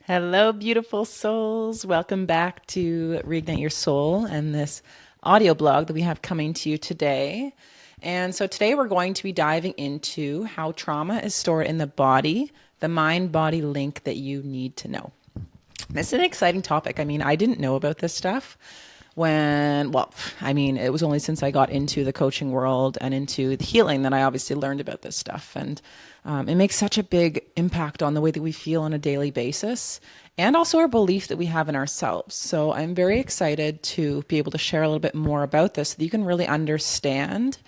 Hello, beautiful souls. Welcome back to Reignite Your Soul and this audio blog that we have coming to you today. And so today we're going to be diving into how trauma is stored in the body, the mind body link that you need to know. This is an exciting topic. I mean, I didn't know about this stuff it was only since I got into the coaching world and into the healing that I obviously learned about this stuff. And it makes such a big impact on the way that we feel on a daily basis and also our belief that we have in ourselves. So I'm very excited to be able to share a little bit more about this so that you can really understand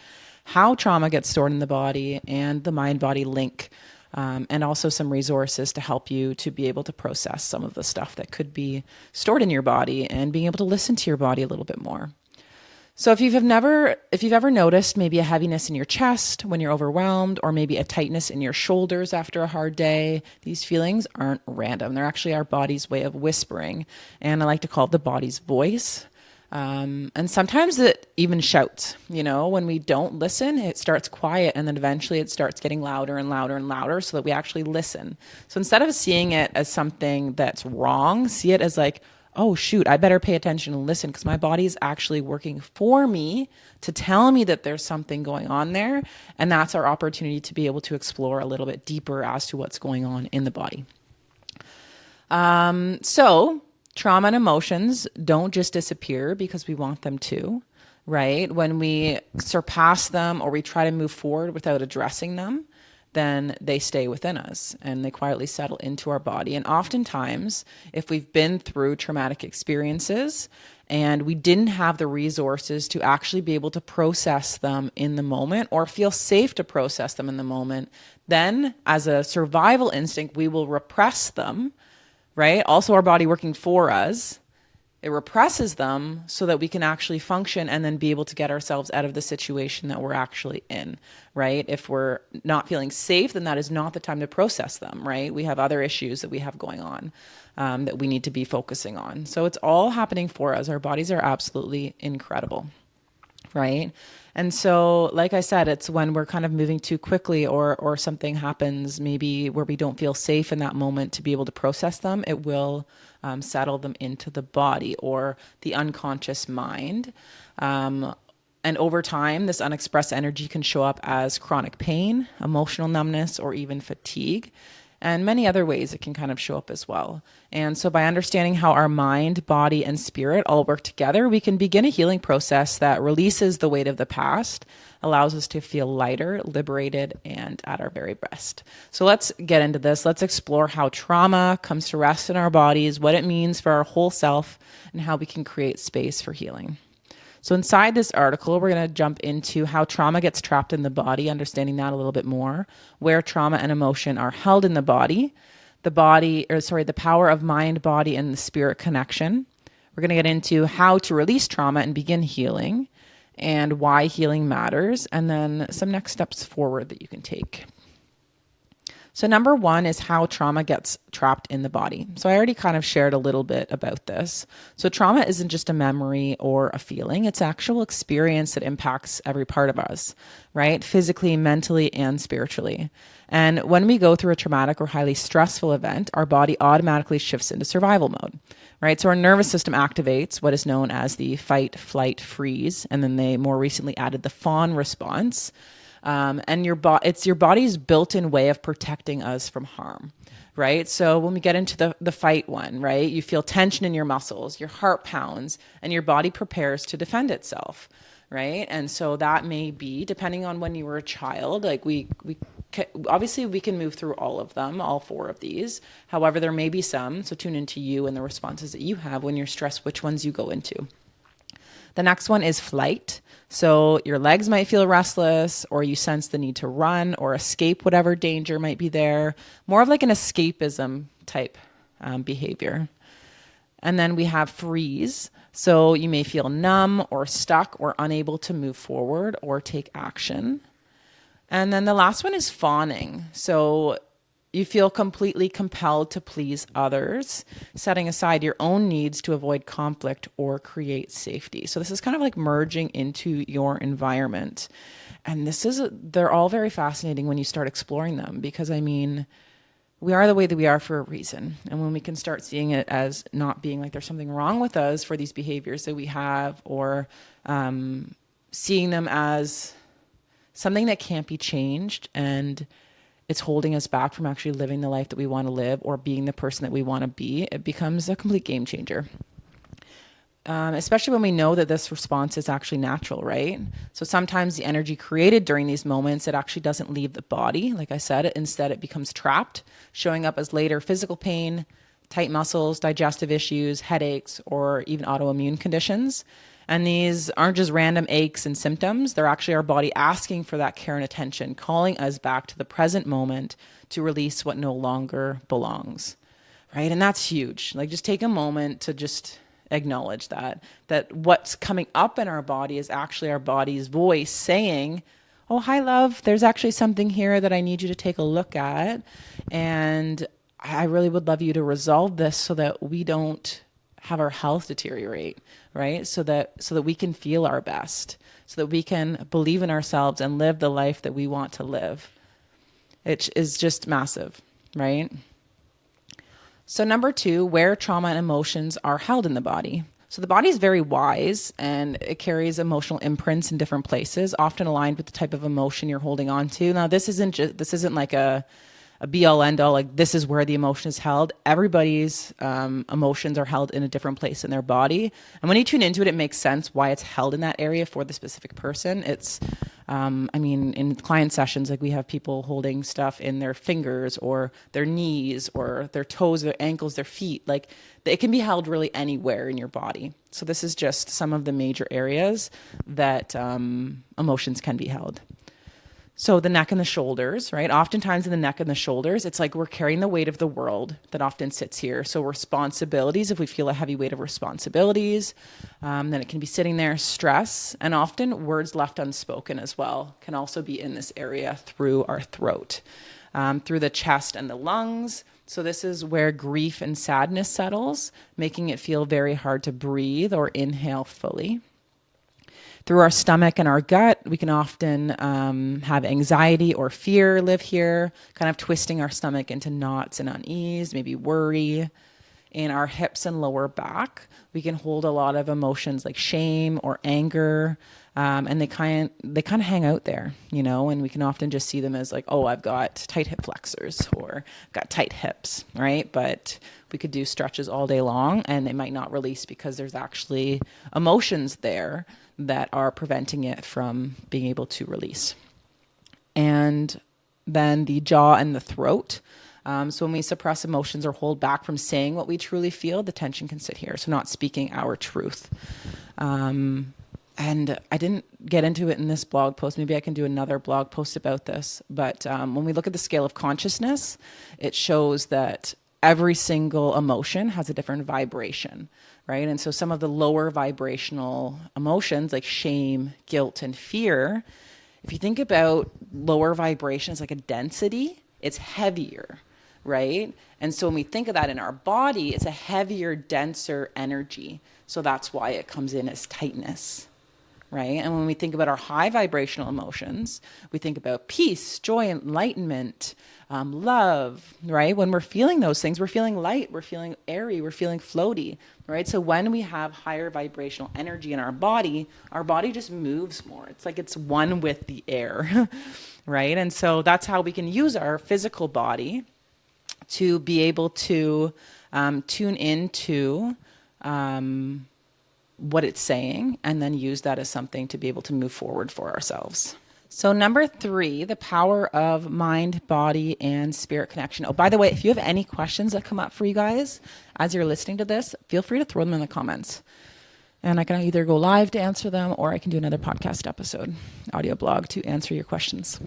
how trauma gets stored in the body and the mind body link, and also some resources to help you to be able to process some of the stuff that could be stored in your body and being able to listen to your body a little bit more. So if you've ever noticed maybe a heaviness in your chest when you're overwhelmed, or maybe a tightness in your shoulders after a hard day, these feelings aren't random. They're actually our body's way of whispering, and I like to call it the body's voice. And sometimes it even shouts, when we don't listen, it starts quiet and then eventually it starts getting louder and louder and louder so that we actually listen. So instead of seeing it as something that's wrong, see it as like, oh shoot, I better pay attention and listen because my body is actually working for me to tell me that there's something going on there. And that's our opportunity to be able to explore a little bit deeper as to what's going on in the body. So trauma and emotions don't just disappear because we want them to, right? When we surpass them or we try to move forward without addressing them, then they stay within us and they quietly settle into our body. And oftentimes, if we've been through traumatic experiences and we didn't have the resources to actually be able to process them in the moment or feel safe to process them in the moment, then as a survival instinct, we will repress them, right? Also, our body working for us, it represses them so that we can actually function and then be able to get ourselves out of the situation that we're actually in, right? If we're not feeling safe, then that is not the time to process them, right? We have other issues that we have going on, that we need to be focusing on. So it's all happening for us. Our bodies are absolutely incredible, right? And so, like I said, it's when we're kind of moving too quickly or something happens maybe where we don't feel safe in that moment to be able to process them, it will settle them into the body or the unconscious mind. And over time, this unexpressed energy can show up as chronic pain, emotional numbness, or even fatigue. And many other ways it can kind of show up as well. And so by understanding how our mind, body, and spirit all work together, we can begin a healing process that releases the weight of the past, allows us to feel lighter, liberated, and at our very best. So let's get into this. Let's explore how trauma comes to rest in our bodies, what it means for our whole self, and how we can create space for healing. So inside this article, we're going to jump into how trauma gets trapped in the body, understanding that a little bit more, where trauma and emotion are held in the power of mind, body, and the spirit connection. We're going to get into how to release trauma and begin healing and why healing matters, and then some next steps forward that you can take. So number one is how trauma gets trapped in the body. So I already kind of shared a little bit about this. So trauma isn't just a memory or a feeling. It's actual experience that impacts every part of us, right? Physically, mentally, and spiritually. And when we go through a traumatic or highly stressful event, our body automatically shifts into survival mode, right? So our nervous system activates what is known as the fight, flight, freeze. And then they more recently added the fawn response. And it's your body's built-in way of protecting us from harm, right? So when we get into the fight one, right, you feel tension in your muscles, your heart pounds, and your body prepares to defend itself, right? And so that may be, depending on when you were a child, like obviously we can move through all of them, all four of these. However, there may be some, so tune into you and the responses that you have when you're stressed, which ones you go into. The next one is flight. So your legs might feel restless, or you sense the need to run or escape whatever danger might be there. More of like an escapism type behavior. And then we have freeze. So you may feel numb or stuck or unable to move forward or take action. And then the last one is fawning. So you feel completely compelled to please others, setting aside your own needs to avoid conflict or create safety. So this is kind of like merging into your environment. And they're all very fascinating when you start exploring them, because I mean, we are the way that we are for a reason. And when we can start seeing it as not being like there's something wrong with us for these behaviors that we have, or seeing them as something that can't be changed and it's holding us back from actually living the life that we want to live or being the person that we want to be, it becomes a complete game changer. Especially when we know that this response is actually natural, right? So sometimes the energy created during these moments, it actually doesn't leave the body. Like I said, instead it becomes trapped, showing up as later physical pain, tight muscles, digestive issues, headaches, or even autoimmune conditions. And these aren't just random aches and symptoms. They're actually our body asking for that care and attention, calling us back to the present moment to release what no longer belongs, right? And that's huge. Like, just take a moment to just acknowledge that what's coming up in our body is actually our body's voice saying, oh, hi, love, there's actually something here that I need you to take a look at. And I really would love you to resolve this so that we don't have our health deteriorate, right? So that we can feel our best, so that we can believe in ourselves and live the life that we want to live. It is just massive, right? So number 2, where trauma and emotions are held in the body. So the body is very wise and it carries emotional imprints in different places, often aligned with the type of emotion you're holding on to. Now, this isn't like a be all end all, like this is where the emotion is held. Everybody's emotions are held in a different place in their body. And when you tune into it, it makes sense why it's held in that area for the specific person. It's, in client sessions, like we have people holding stuff in their fingers or their knees or their toes, their ankles, their feet. Like it can be held really anywhere in your body. So this is just some of the major areas that emotions can be held. So the neck and the shoulders, right? Oftentimes in the neck and the shoulders, it's like we're carrying the weight of the world that often sits here. So responsibilities, if we feel a heavy weight of responsibilities, then it can be sitting there. Stress, and often words left unspoken as well can also be in this area through our throat, through the chest and the lungs. So this is where grief and sadness settles, making it feel very hard to breathe or inhale fully. Through our stomach and our gut, we can often have anxiety or fear live here, kind of twisting our stomach into knots and unease, maybe worry. In our hips and lower back, we can hold a lot of emotions like shame or anger, and they kind of hang out there, and we can often just see them as like, oh, I've got tight hip flexors or got tight hips, right? But we could do stretches all day long and it might not release because there's actually emotions there that are preventing it from being able to release. And then the jaw and the throat. So when we suppress emotions or hold back from saying what we truly feel, the tension can sit here. So not speaking our truth. And I didn't get into it in this blog post. Maybe I can do another blog post about this. But when we look at the scale of consciousness, it shows that every single emotion has a different vibration, right? And so some of the lower vibrational emotions like shame, guilt, and fear, if you think about lower vibrations like a density, it's heavier, right? And so when we think of that in our body, it's a heavier, denser energy. So that's why it comes in as tightness, right? And when we think about our high vibrational emotions, we think about peace, joy, enlightenment, love, right? When we're feeling those things, we're feeling light, we're feeling airy, we're feeling floaty, right? So when we have higher vibrational energy in our body just moves more. It's like it's one with the air, right? And so that's how we can use our physical body to be able to tune into what it's saying and then use that as something to be able to move forward for ourselves. So number 3, the power of mind, body, and spirit connection. Oh, by the way, if you have any questions that come up for you guys as you're listening to this, feel free to throw them in the comments. And I can either go live to answer them or I can do another podcast episode, audio blog to answer your questions.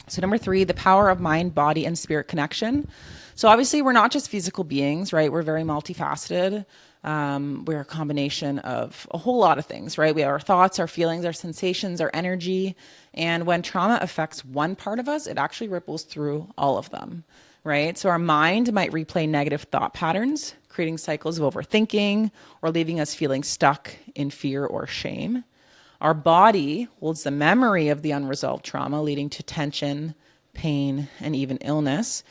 So number 3, the power of mind, body, and spirit connection. So obviously we're not just physical beings, right? We're very multifaceted. We're a combination of a whole lot of things, right? We have our thoughts, our feelings, our sensations, our energy. And when trauma affects one part of us, it actually ripples through all of them, right? So our mind might replay negative thought patterns, creating cycles of overthinking or leaving us feeling stuck in fear or shame. Our body holds the memory of the unresolved trauma, leading to tension, pain, and even illness.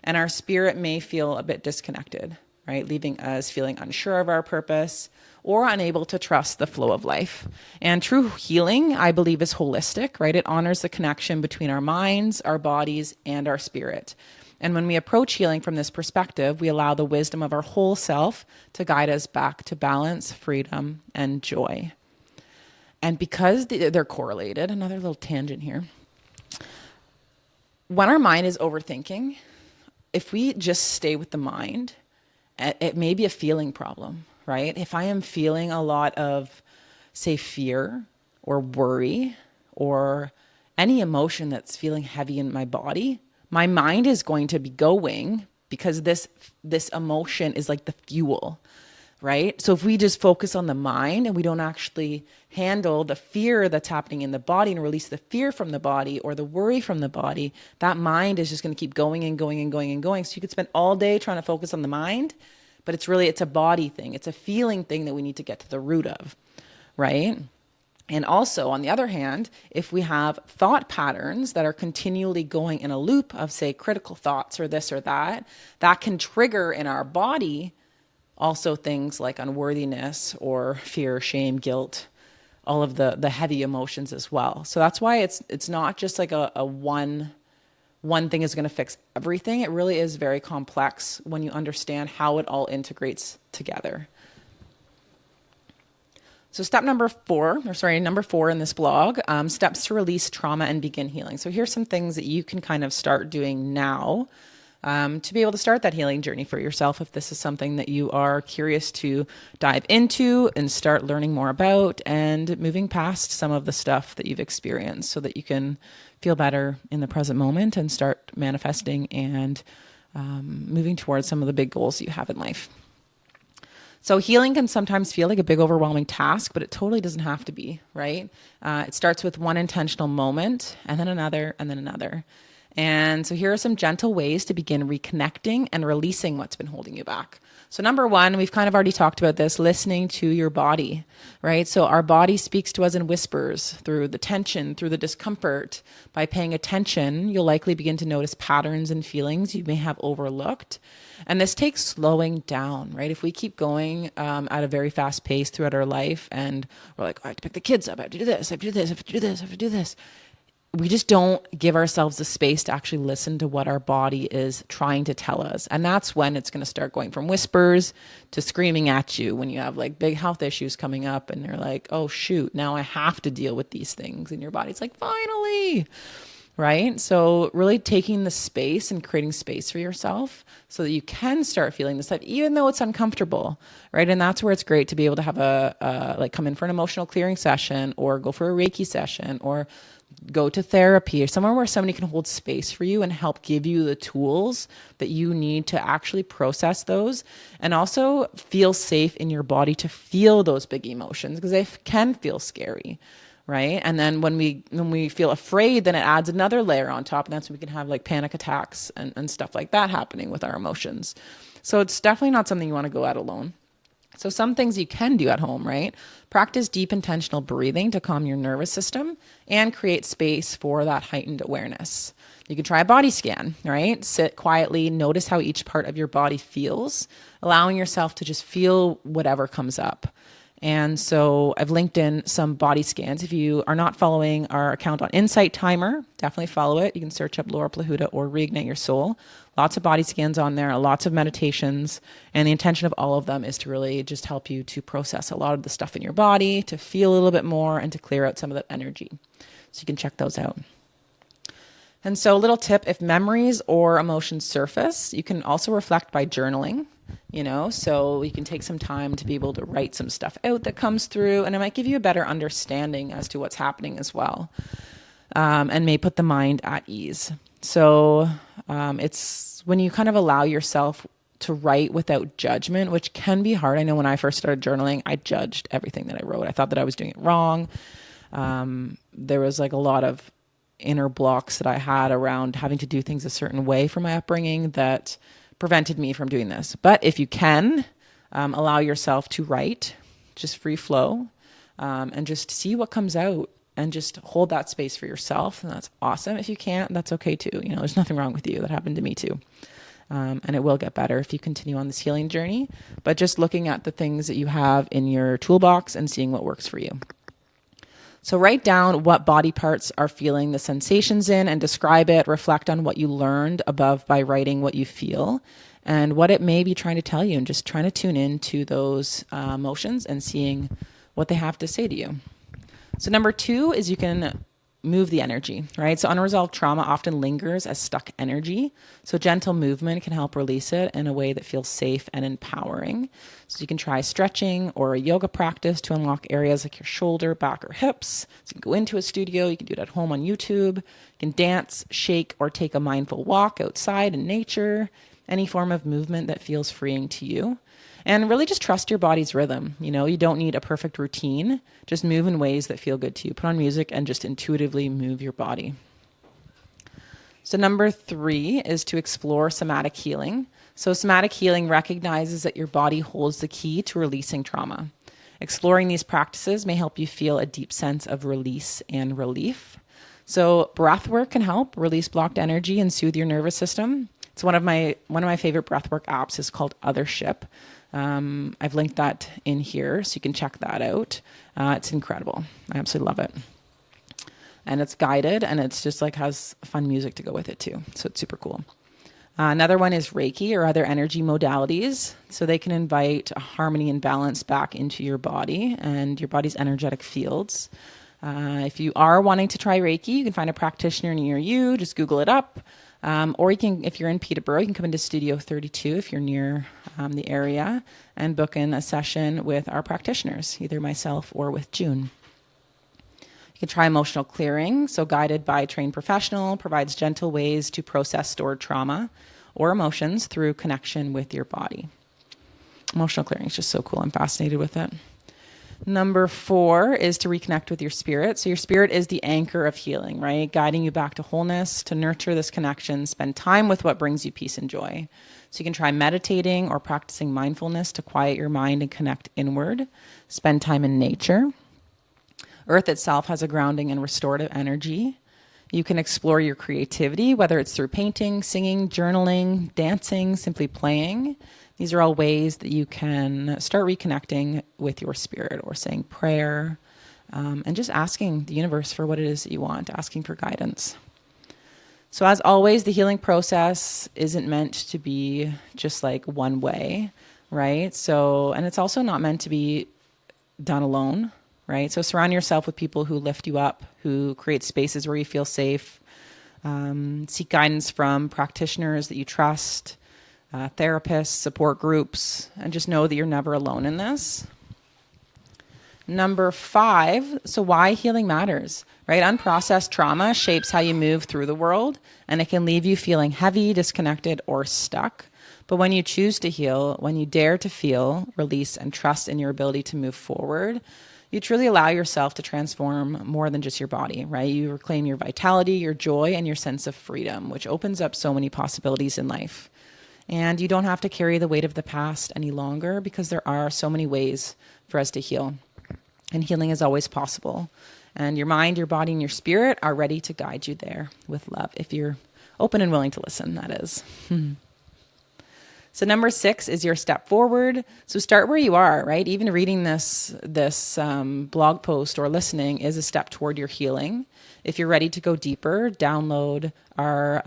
And our spirit may feel a bit disconnected, right? Leaving us feeling unsure of our purpose or unable to trust the flow of life. And true healing, I believe, is holistic, right? It honors the connection between our minds, our bodies, and our spirit. And when we approach healing from this perspective, we allow the wisdom of our whole self to guide us back to balance, freedom, and joy. And because they're correlated, another little tangent here. When our mind is overthinking, if we just stay with the mind, it may be a feeling problem, right? If I am feeling a lot of, say, fear or worry or any emotion that's feeling heavy in my body, my mind is going to be going because this emotion is like the fuel, right? So if we just focus on the mind and we don't actually handle the fear that's happening in the body and release the fear from the body or the worry from the body, that mind is just going to keep going and going and going and going. So you could spend all day trying to focus on the mind, but it's a body thing. It's a feeling thing that we need to get to the root of, right? And also, on the other hand, if we have thought patterns that are continually going in a loop of, say, critical thoughts or this or that, that can trigger in our body also things like unworthiness or fear, shame, guilt, all of the heavy emotions as well. So that's why it's not just like a one thing is going to fix everything. It really is very complex when you understand how it all integrates together. So number 4 in this blog, steps to release trauma and begin healing. So here's some things that you can kind of start doing now to be able to start that healing journey for yourself if this is something that you are curious to dive into and start learning more about and moving past some of the stuff that you've experienced so that you can feel better in the present moment and start manifesting and moving towards some of the big goals you have in life. So healing can sometimes feel like a big overwhelming task, but it totally doesn't have to be, right? It starts with one intentional moment and then another and then another. And so here are some gentle ways to begin reconnecting and releasing what's been holding you back. So number 1, we've kind of already talked about this, listening to your body, right? So our body speaks to us in whispers through the tension, through the discomfort. By paying attention, you'll likely begin to notice patterns and feelings you may have overlooked. And this takes slowing down, right? If we keep going at a very fast pace throughout our life and we're like, I have to pick the kids up, I have to do this, I have to do this, I have to do this, I have to do this. We just don't give ourselves the space to actually listen to what our body is trying to tell us. And that's when it's going to start going from whispers to screaming at you when you have like big health issues coming up and you're like, oh shoot, now I have to deal with these things. And your body's like, finally, right? So really taking the space and creating space for yourself so that you can start feeling this stuff, even though it's uncomfortable, right? And that's where it's great to be able to have like come in for an emotional clearing session or go for a Reiki session or go to therapy or somewhere where somebody can hold space for you and help give you the tools that you need to actually process those and also feel safe in your body to feel those big emotions because they can feel scary, right? And then when we feel afraid, then it adds another layer on top, and that's when we can have like panic attacks and stuff like that happening with our emotions. So it's definitely not something you want to go at alone. So some things you can do at home, right? Practice deep intentional breathing to calm your nervous system and create space for that heightened awareness. You can try a body scan, right? Sit quietly, notice how each part of your body feels, allowing yourself to just feel whatever comes up. And so I've linked in some body scans. If you are not following our account on Insight Timer, definitely follow it. You can search up Laura Plahuta or Reignite Your Soul. Lots of body scans on there, lots of meditations. And the intention of all of them is to really just help you to process a lot of the stuff in your body, to feel a little bit more, and to clear out some of that energy. So you can check those out. And so a little tip, if memories or emotions surface, you can also reflect by journaling. So you can take some time to be able to write some stuff out that comes through, and it might give you a better understanding as to what's happening as well, and may put the mind at ease. So it's when you kind of allow yourself to write without judgment, which can be hard. I know when I first started journaling, I judged everything that I wrote. I thought that I was doing it wrong. There was like a lot of inner blocks that I had around having to do things a certain way for my upbringing that prevented me from doing this. But if you can, allow yourself to write, just free flow, and just see what comes out and just hold that space for yourself. And that's awesome. If you can't, that's okay too. There's nothing wrong with you. That happened to me too. And it will get better if you continue on this healing journey. But just looking at the things that you have in your toolbox and seeing what works for you. So write down what body parts are feeling the sensations in and describe it. Reflect on what you learned above by writing what you feel and what it may be trying to tell you, and just trying to tune into those emotions and seeing what they have to say to you. So number 2 is you can move the energy, right? So unresolved trauma often lingers as stuck energy. So gentle movement can help release it in a way that feels safe and empowering. So you can try stretching or a yoga practice to unlock areas like your shoulder, back, or hips. So you can go into a studio, you can do it at home on YouTube. You can dance, shake, or take a mindful walk outside in nature. Any form of movement that feels freeing to you. And really just trust your body's rhythm. You don't need a perfect routine. Just move in ways that feel good to you. Put on music and just intuitively move your body. So number 3 is to explore somatic healing. So somatic healing recognizes that your body holds the key to releasing trauma. Exploring these practices may help you feel a deep sense of release and relief. So breath work can help release blocked energy and soothe your nervous system. It's one of my favorite breathwork apps is called Othership. I've linked that in here, so you can check that out. It's incredible. I absolutely love it. And it's guided, and it's just has fun music to go with it too. So it's super cool. Another one is Reiki or other energy modalities. So they can invite a harmony and balance back into your body and your body's energetic fields. If you are wanting to try Reiki, you can find a practitioner near you. Just Google it up. Or you can, if you're in Peterborough, you can come into Studio 32 if you're near the area and book in a session with our practitioners, either myself or with June. You can try emotional clearing. So guided by a trained professional, provides gentle ways to process stored trauma or emotions through connection with your body. Emotional clearing is just so cool. I'm fascinated with it. Number 4 is to reconnect with your spirit. So your spirit is the anchor of healing, right? Guiding you back to wholeness, to nurture this connection, spend time with what brings you peace and joy. So you can try meditating or practicing mindfulness to quiet your mind and connect inward. Spend time in nature. Earth itself has a grounding and restorative energy. You can explore your creativity, whether it's through painting, singing, journaling, dancing, simply playing. These are all ways that you can start reconnecting with your spirit or saying prayer and just asking the universe for what it is that you want, asking for guidance. So as always, the healing process isn't meant to be just one way, right? So, and it's also not meant to be done alone, right? So surround yourself with people who lift you up, who create spaces where you feel safe. Seek guidance from practitioners that you trust. Therapists, support groups, and just know that you're never alone in this. Number 5, so why healing matters, right? Unprocessed trauma shapes how you move through the world, and it can leave you feeling heavy, disconnected, or stuck. But when you choose to heal, when you dare to feel, release, and trust in your ability to move forward, you truly allow yourself to transform more than just your body, right? You reclaim your vitality, your joy, and your sense of freedom, which opens up so many possibilities in life. And you don't have to carry the weight of the past any longer because there are so many ways for us to heal. And healing is always possible. And your mind, your body, and your spirit are ready to guide you there with love, if you're open and willing to listen, that is. So number 6 is your step forward. So start where you are, right? Even reading this blog post or listening is a step toward your healing. If you're ready to go deeper, download our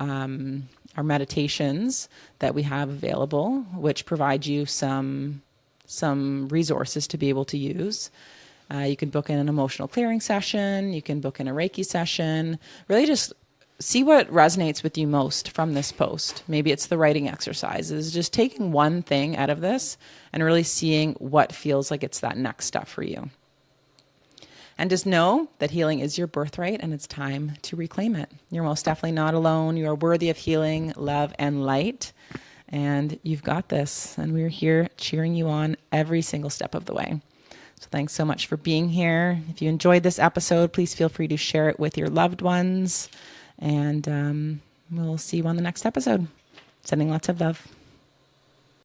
meditations that we have available, which provide you some resources to be able to use. You can book in an emotional clearing session. You can book in a Reiki session. Really just see what resonates with you most from this post. Maybe it's the writing exercises, just taking one thing out of this and really seeing what feels like it's that next step for you. And just know that healing is your birthright and it's time to reclaim it. You're most definitely not alone. You are worthy of healing, love, and light. And you've got this. And we're here cheering you on every single step of the way. So thanks so much for being here. If you enjoyed this episode, please feel free to share it with your loved ones. And we'll see you on the next episode. Sending lots of love.